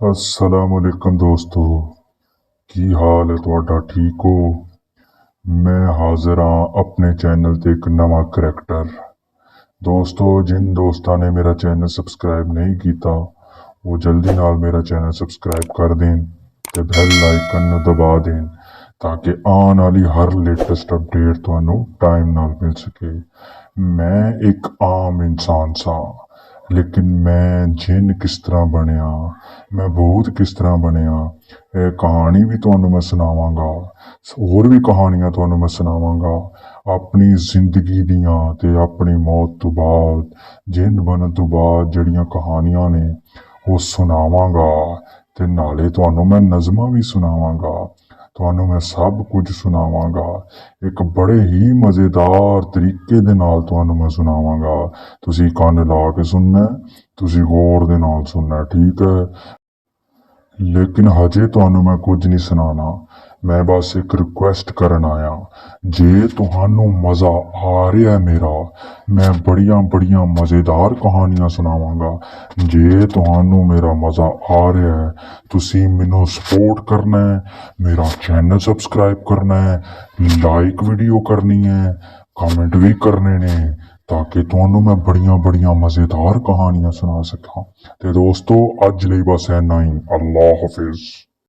अस्सलामुअलैकुम दोस्तों। की हाल है तुहाडा? ठीक हो? मैं हाजिर हाँ अपने चैनल ते एक नवा करैक्टर। दोस्तों, जिन दोस्तों ने मेरा चैनल सब्सक्राइब नहीं किया वो जल्दी नाल मेरा चैनल सब्सक्राइब कर दें ते बैल आइकन नू दबा दें ताकि आने वाली हर लेटेस्ट अपडेट तुहानू टाइम नाल मिल सके। मैं एक आम इंसान सा, लेकिन मैं जिन किस तरह बनया, मैं भूत किस तरह बनया, ये कहानी भी तुहानू मैं सुनावांगा। होर भी कहानियां तुहानू मैं सुनावांगा अपनी जिंदगी दियां ते अपनी मौत तो बाद, जिन बनन तो बाद जड़ियां कहानियां ने वो सुनावांगा ते नाले तुहानू मैं नज़मां भी सुनावांगा। तुहानू मैं सब कुछ सुनावांगा, एक बड़े ही मज़ेदार तरीके दे नाल तुहानू मैं सुनावांगा। तुसी कन्न ला के सुनना है, तुसी गौर दे नाल सुनना है, ठीक है? लेकिन हजे तुहानू मैं कुछ नहीं सुनाना, मैं बस एक रिक्वेस्ट करन आया। जे तुहानू मजा आ रहा है मेरा, मैं बड़िया बड़िया मजेदार कहानियां सुनावांगा। जे तुहानू मेरा मजा आ रहा है, तुसी मैनू सपोर्ट करना है, मेरा चैनल सब्सक्राइब करना है, लाइक वीडियो करनी है, कमेंट भी करने ने, ताकि तुहानू मैं बड़िया बड़िया मजेदार कहानियां सुना सका। ते दोस्तों, अज ਲਈ बस इन्ना ही। अल्लाह हाफिज।